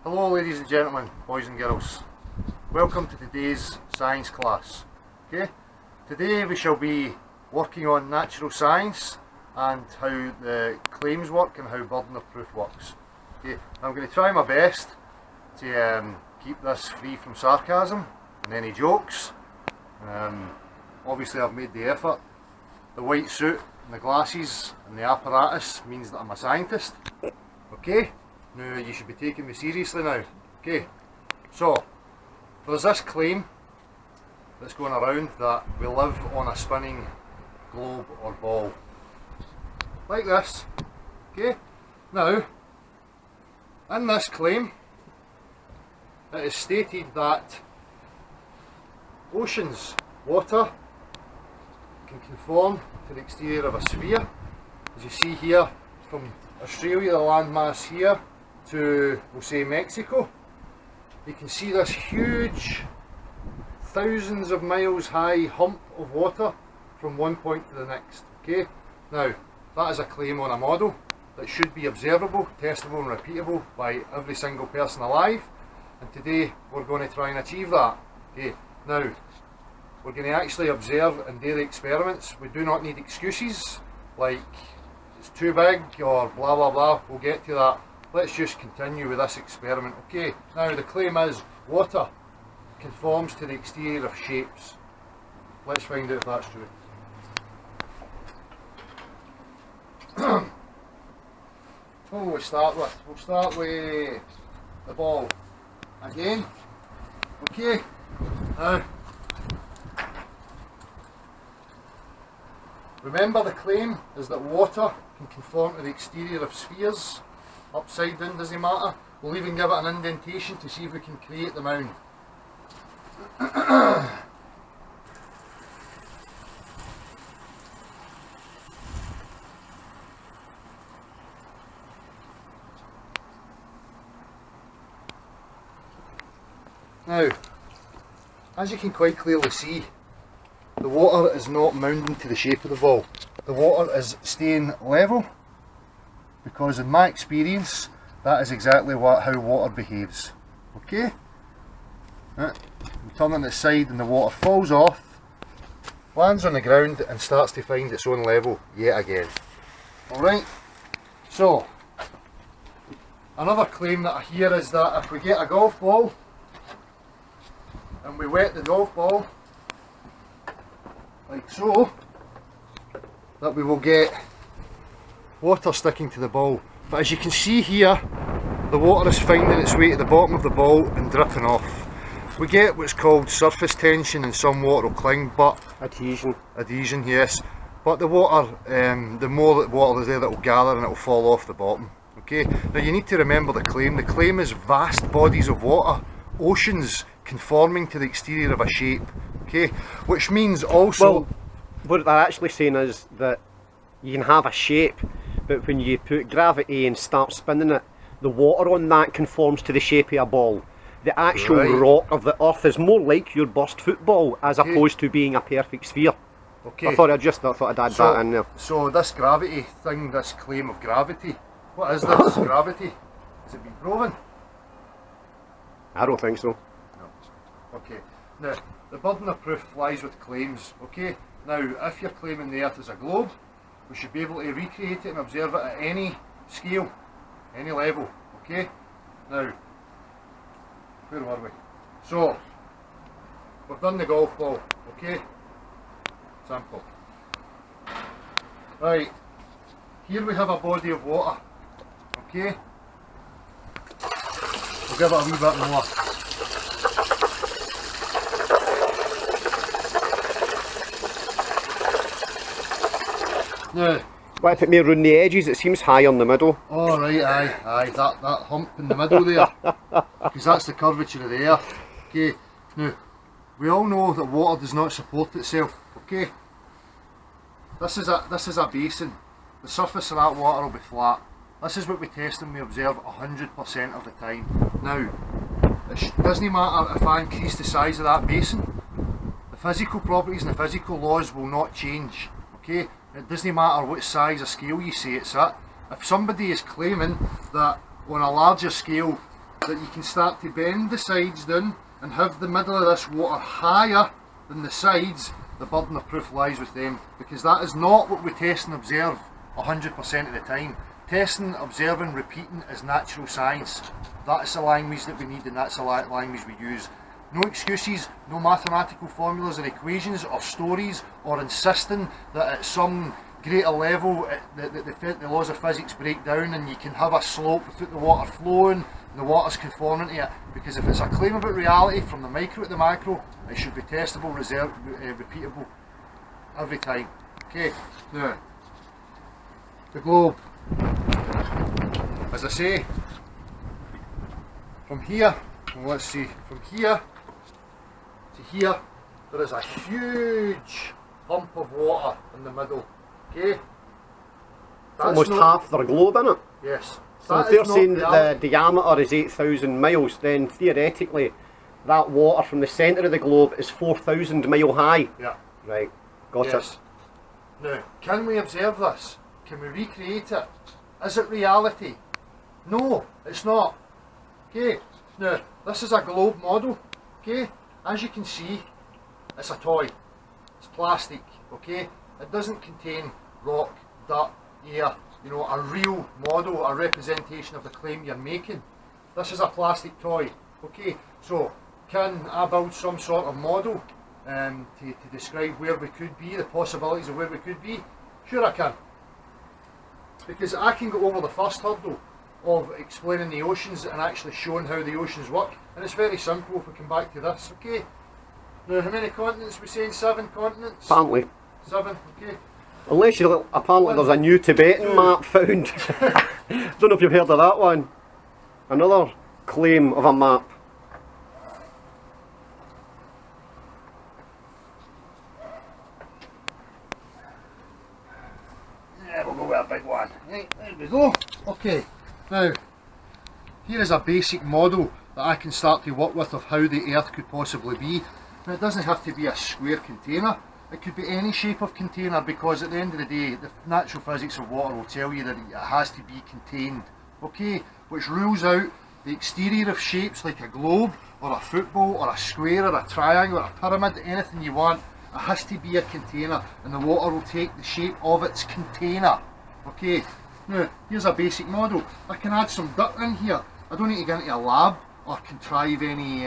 Hello ladies and gentlemen, boys and girls. Welcome to today's science class. Okay, today we shall be working on natural science and how the claims work and how burden of proof works. Okay, I'm going to try my best to keep this free from sarcasm and any jokes. Obviously I've made the effort. The white suit and the glasses and the apparatus means that I'm a scientist. Okay, now you should be taking me seriously now. Okay, so there's this claim that's going around that we live on a spinning globe or ball. Like this. Okay, now in this claim it is stated that oceans, water, can conform to the exterior of a sphere. As you see here, from Australia, the landmass here, to, we'll say, Mexico, you can see this huge, thousands of miles high hump of water from one point to the next. Okay, now that is a claim on a model that should be observable, testable and repeatable by every single person alive, and today we're going to try and achieve that. Okay, now we're going to actually observe and do the experiments. We do not need excuses like it's too big or blah blah blah. We'll get to that. Let's just continue with this experiment. Okay, now the claim is water conforms to the exterior of shapes. Let's find out if that's true. What will we start with? We'll start with the ball again. Okay, now remember, the claim is that water can conform to the exterior of spheres. Upside down doesn't matter. We'll even give it an indentation to see if we can create the mound. Now, as you can quite clearly see, the water is not mounding to the shape of the ball. The water is staying level, because in my experience that is exactly how water behaves. Okay, I'm turning it side and the water falls off, lands on the ground and starts to find its own level yet again. Alright, so another claim that I hear is that if we get a golf ball and we wet the golf ball like so, that we will get water sticking to the ball. But as you can see here, the water is finding its way to the bottom of the ball and dripping off. We get what's called surface tension and some water will cling, but adhesion, yes. But the water, the more that water is there, that will gather and it will fall off the bottom. Okay, now you need to remember the claim. The claim is vast bodies of water, oceans conforming to the exterior of a shape. Okay, which means also, well, what they're actually saying is that you can have a shape, but when you put gravity and start spinning it, the water on that conforms to the shape of a ball. The actual rock of the earth is more like your burst football as opposed to being a perfect sphere. Okay. I thought I'd add that in there. So this gravity thing, this claim of gravity, what is this gravity? Has it been proven? I don't think so. No. Okay. Now, the burden of proof lies with claims. Okay. Now, if you're claiming the Earth is a globe, we should be able to recreate it and observe it at any scale, any level. Okay. Now, where were we? So, we've done the golf ball. Okay. Simple. Right. Here we have a body of water. Okay. We'll give it a wee bit more. Now, why put me around the edges? It seems high on the middle. Oh right, aye, that hump in the middle there, because that's the curvature of the air. Okay, now we all know that water does not support itself. Okay, this is a basin. The surface of that water will be flat. This is what we test and we observe 100% of the time. Now, it doesn't matter if I increase the size of that basin. The physical properties and the physical laws will not change. Okay. It doesn't matter what size of scale you say it's at. If somebody is claiming that on a larger scale that you can start to bend the sides down and have the middle of this water higher than the sides, the burden of proof lies with them, because that is not what we test and observe 100% of the time. Testing, observing, repeating is natural science. That's the language that we need, and that's the language we use. No excuses, no mathematical formulas or equations or stories, or insisting that at some greater level the laws of physics break down and you can have a slope without the water flowing and the water's conforming to it. Because if it's a claim about reality from the micro to the macro, it should be testable, repeatable every time. Okay, now the globe. As I say, from here, well, let's see, from here to here, there is a huge hump of water in the middle. Okay, that's almost half their globe, isn't it? Yes. So if they're saying that the diameter is 8,000 miles, then theoretically that water from the centre of the globe is 4,000 mile high. Yeah. Right, got it. Now, can we observe this? Can we recreate it? Is it reality? No, it's not. Okay, now this is a globe model. Okay, as you can see, it's a toy. It's plastic. Okay, it doesn't contain rock, dirt, air. You know, a real model, a representation of the claim you're making. This is a plastic toy. Okay, so can I build some sort of model to describe where we could be, the possibilities of where we could be? Sure I can. Because I can go over the first hurdle of explaining the oceans and actually showing how the oceans work, and it's very simple if we come back to this. Okay, now how many continents we saying? 7 continents? Apparently. 7, okay. Unless you, apparently there's a new Tibetan map found. Don't know if you've heard of that one. Another claim of a map. Yeah, we'll go with a big one. Right, there we go. Okay, now here is a basic model that I can start to work with of how the Earth could possibly be. Now it doesn't have to be a square container. It could be any shape of container, because at the end of the day the natural physics of water will tell you that it has to be contained. Okay, which rules out the exterior of shapes like a globe or a football or a square or a triangle or a pyramid, anything you want. It has to be a container, and the water will take the shape of its container. Okay, now here's a basic model. I can add some dirt in here. I don't need to get into a lab or contrive any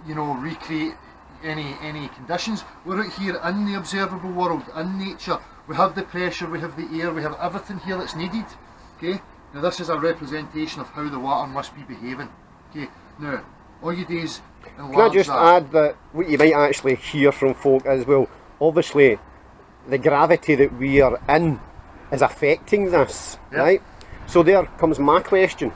you know, recreate any conditions. We're out here in the observable world, in nature. We have the pressure, we have the air, we have everything here that's needed. Okay, now this is a representation of how the water must be behaving. Okay, now all you do is enlarge. Can I just add that what you might actually hear from folk as well, obviously the gravity that we are in is affecting this, yep. Right? So there comes my question.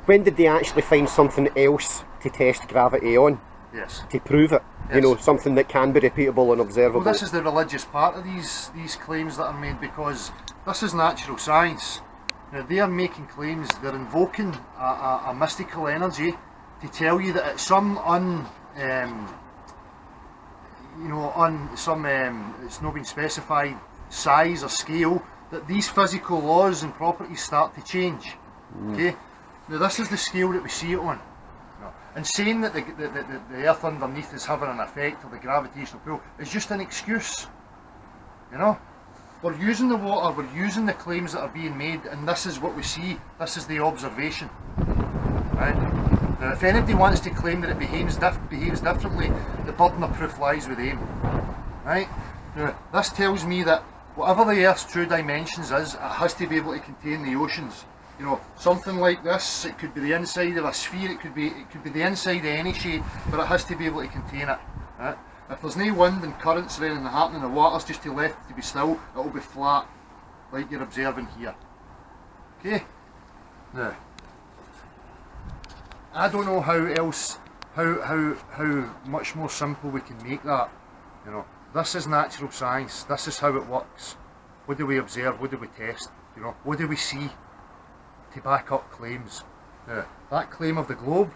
When did they actually find something else to test gravity on? Yes. To prove it? Yes. You know, something that can be repeatable and observable. Well, this is the religious part of these claims that are made, because this is natural science. Now they are making claims, they're invoking a mystical energy to tell you that at some it's not been specified size or scale, that these physical laws and properties start to change. Okay, now this is the scale that we see it on. And saying that the earth underneath is having an effect, or the gravitational pull, is just an excuse. You know, we're using the water, we're using the claims that are being made, and this is what we see. This is the observation. Right? Now, if anybody wants to claim that it behaves differently, the burden of proof lies with them. Right? Now, this tells me that whatever the Earth's true dimensions is, it has to be able to contain the oceans. You know, something like this, it could be the inside of a sphere, it could be the inside of any shape, but it has to be able to contain it. Right? If there's no wind and currents or anything happening, the water's just left to be still, it'll be flat, like you're observing here. Okay? Now, I don't know how else, how much more simple we can make that. You know, this is natural science, this is how it works. What do we observe, what do we test, you know, what do we see to back up claims? Now, that claim of the globe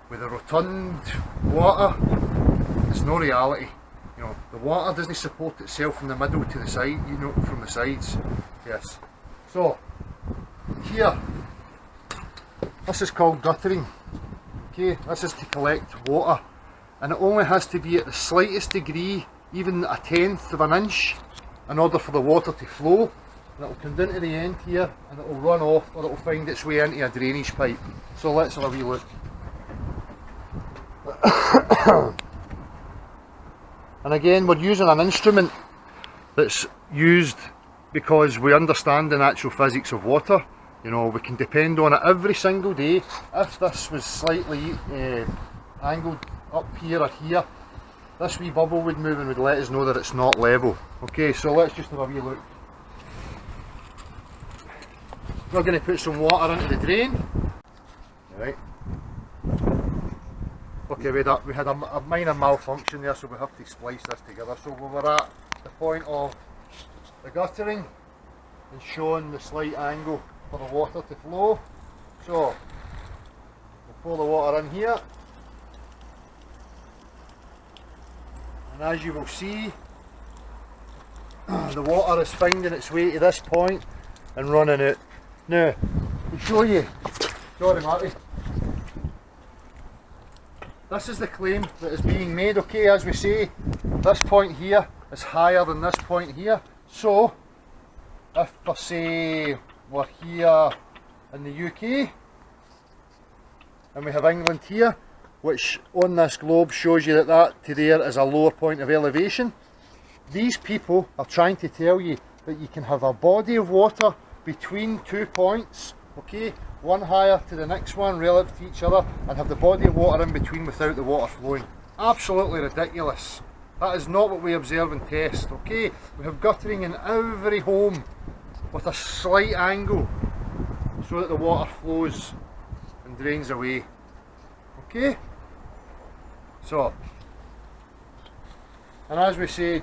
with the rotund water is no reality. You know, the water doesn't support itself from the middle to the side, you know, from the sides. Yes. So here This is called guttering. Okay, this is to collect water, and it only has to be at the slightest degree, even a tenth of an inch, in order for the water to flow. And it will come down to the end here, and it will run off, or it will find its way into a drainage pipe. So let's have a wee look. And again, we're using an instrument that's used because we understand the natural physics of water. You know, we can depend on it every single day. If this was slightly angled up here or here, this wee bubble would move and would let us know that it's not level. Okay, so let's just have a wee look. We're going to put some water into the drain. Right. Okay, we had a minor malfunction there, so we have to splice this together. So we were at the point of the guttering and showing the slight angle for the water to flow. So we'll pour the water in here, and as you will see, the water is finding its way to this point and running out. Now, to show you, sorry Marty, this is the claim that is being made. Okay, as we say, this point here is higher than this point here. So, if per se we're here in the UK and we have England here, which on this globe shows you that to there is a lower point of elevation, these people are trying to tell you that you can have a body of water between 2 points, okay, one higher to the next one relative to each other, and have the body of water in between without the water flowing. Absolutely ridiculous. That is not what we observe and test, okay? We have guttering in every home with a slight angle so that the water flows and drains away, okay? So, and as we said,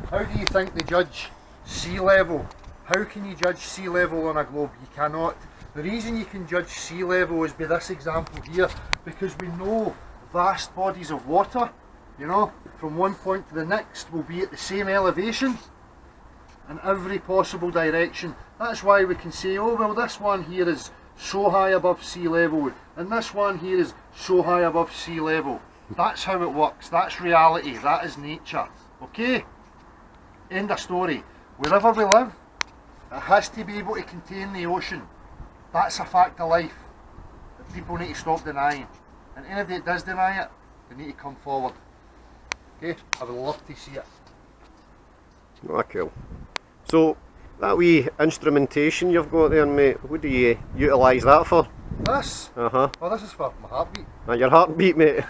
how do you think they judge sea level? How can you judge sea level on a globe? You cannot. The reason you can judge sea level is by this example here, because we know vast bodies of water, you know, from one point to the next will be at the same elevation in every possible direction. That's why we can say, oh well, this one here is so high above sea level and this one here is so high above sea level. That's how it works. That's reality. That is nature. Okay? End of story. Wherever we live, it has to be able to contain the ocean. That's a fact of life that people need to stop denying. And anybody that does deny it, they need to come forward. Okay? I would love to see it. Oh, cool. So, that wee instrumentation you've got there, mate, what do you utilise that for? This? Uh-huh. Well, this is for my heartbeat. Your heartbeat, mate.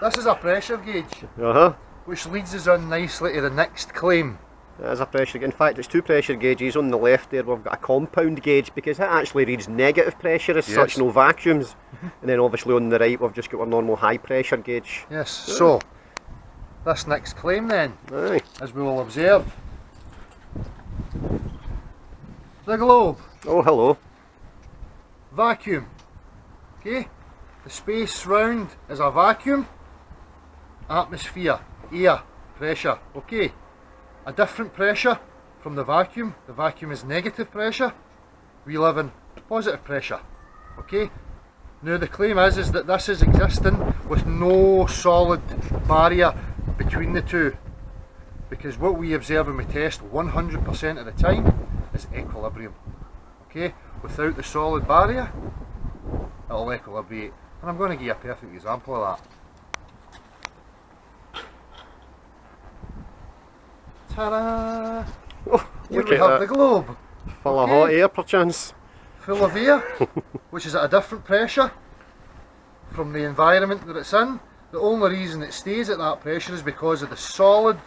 This is a pressure gauge. Uh-huh. Which leads us on nicely to the next claim. There's a pressure gauge. In fact, there's two pressure gauges. On the left there we've got a compound gauge because it actually reads negative pressure as such, no vacuums. And then obviously on the right we've just got our normal high pressure gauge. Yes, so this next claim then, Aye. as we will observe, the globe, Oh, hello. vacuum, okay, the space round is a vacuum, atmosphere, air, pressure, okay, a different pressure from the vacuum is negative pressure, we live in positive pressure, okay. Now the claim is that this is existing with no solid barrier between the two, because what we observe and we test 100% of the time is equilibrium, okay. Without the solid barrier, it'll equilibrate, and I'm going to give you a perfect example of that. Ta-da! Oh, Here look we at have that. the globe, Full of hot air, perchance. full of air, which is at a different pressure from the environment that it's in. The only reason it stays at that pressure is because of the solid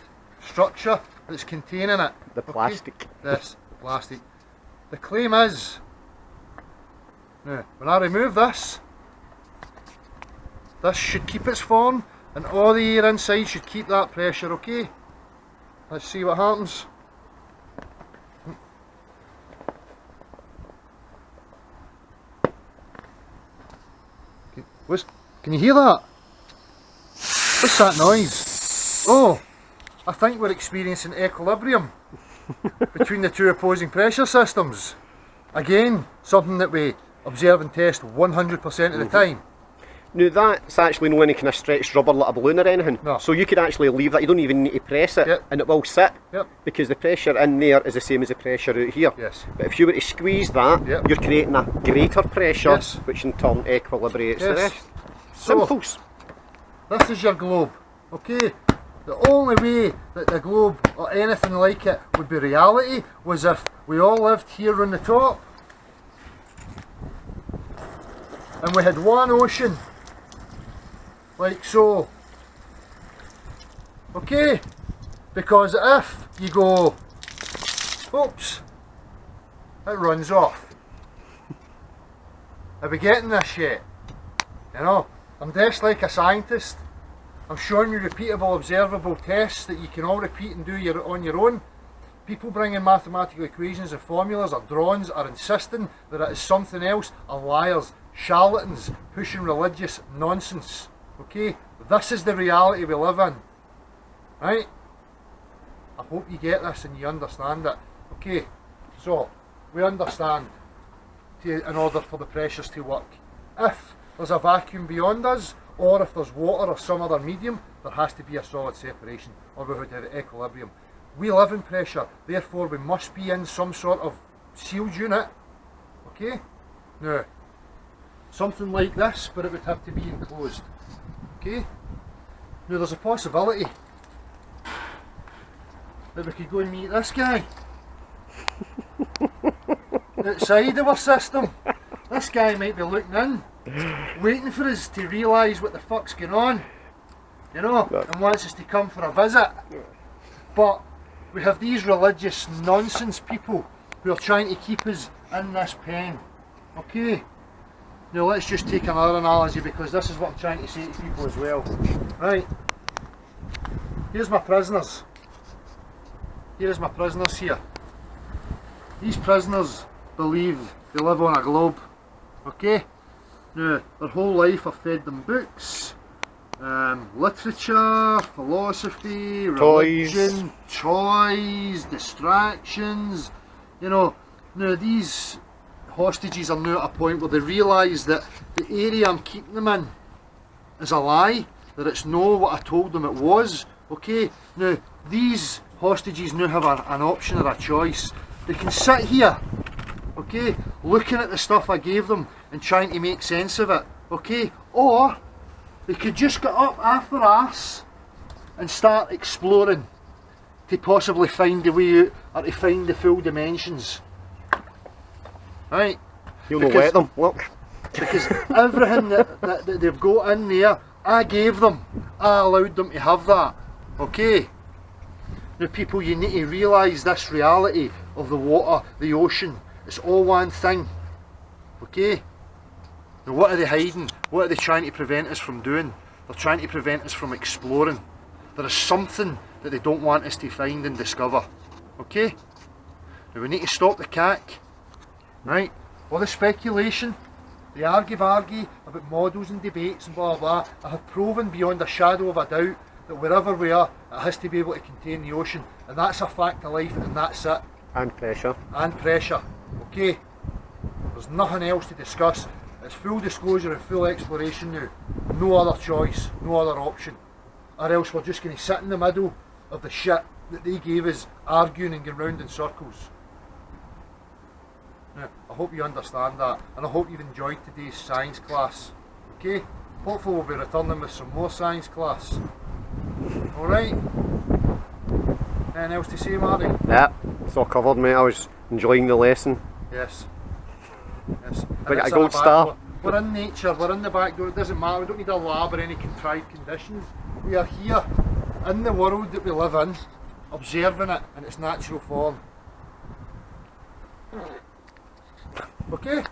structure that's containing it. The plastic. This, plastic. The claim is, now, when I remove this should keep its form, and all the air inside should keep that pressure, okay? Let's see what happens. Can you hear that? What's that noise? Oh, I think we're experiencing equilibrium between the two opposing pressure systems. Again, something that we observe and test 100% of the time. Now that's actually not any kind of stretched rubber like a balloon or anything. No. So you could actually leave that, you don't even need to press it, Yep. and it will sit. Yep. Because the pressure in there is the same as the pressure out here. Yes. But if you were to squeeze that, Yep. you're creating a greater pressure, Yes. which in turn equilibrates the Yes. rest. So, Simples. this is your globe, okay? The only way that the globe or anything like it would be reality was if we all lived here on the top and we had one ocean, like so, okay? Because if you go, oops, it runs off. Are we getting this yet? You know, I'm just like a scientist. I'm showing you repeatable, observable tests that you can all repeat and do on your own. People bringing mathematical equations and formulas or drawings are insisting that it is something else, are liars, charlatans, pushing religious nonsense. Okay, this is the reality we live in. Right? I hope you get this and you understand it. Okay, so we understand in order for the pressures to work. If there's a vacuum beyond us, or if there's water or some other medium, there has to be a solid separation, or we would have equilibrium. We live in pressure, therefore we must be in some sort of sealed unit. Okay? Now, something like this, but it would have to be enclosed. Okay? Now there's a possibility that we could go and meet this guy outside of our system. This guy might be looking in, waiting for us to realise what the fuck's going on, you know, and wants us to come for a visit. But we have these religious nonsense people who are trying to keep us in this pen. Okay? Now let's just take another analogy, because this is what I'm trying to say to people as well. Right, here's my prisoners. Here's my prisoners here. These prisoners believe they live on a globe. Okay? Now, their whole life I've fed them books, literature, philosophy, religion, toys, distractions, you know. Now these hostages are now at a point where they realise that the area I'm keeping them in is a lie, that it's not what I told them it was. Okay? Now these hostages now have an option or a choice. They can sit here, okay, looking at the stuff I gave them and trying to make sense of it, okay, or they could just get up off their arse and start exploring to possibly find the way out, or to find the full dimensions. Right? You'll not let them, look. Because everything that they've got in there, I gave them. I allowed them to have that. Okay? Now people, you need to realise this reality of the water, the ocean. It's all one thing. Okay? Now what are they hiding? What are they trying to prevent us from doing? They're trying to prevent us from exploring. There is something that they don't want us to find and discover. Okay? Now we need to stop the cack. Right? All the speculation, the argy-bargy about models and debates and blah blah, I have proven beyond a shadow of a doubt that wherever we are, it has to be able to contain the ocean, and that's a fact of life, and that's it. And pressure. And pressure. Okay? There's nothing else to discuss. It's full disclosure and full exploration now. No other choice, no other option. Or else we're just going to sit in the middle of the shit that they gave us, arguing and going round in circles. Now, I hope you understand that, and I hope you've enjoyed today's science class. Okay? Hopefully we'll be returning with some more science class. Alright? Anything else to say, Marty? Yeah, it's all covered, mate. I was enjoying the lesson. Yes. Yes. We got a it's gold at the back star. door. We're in nature, we're in the back door, it doesn't matter, we don't need a lab or any contrived conditions. We are here, in the world that we live in, observing it in its natural form. Okay?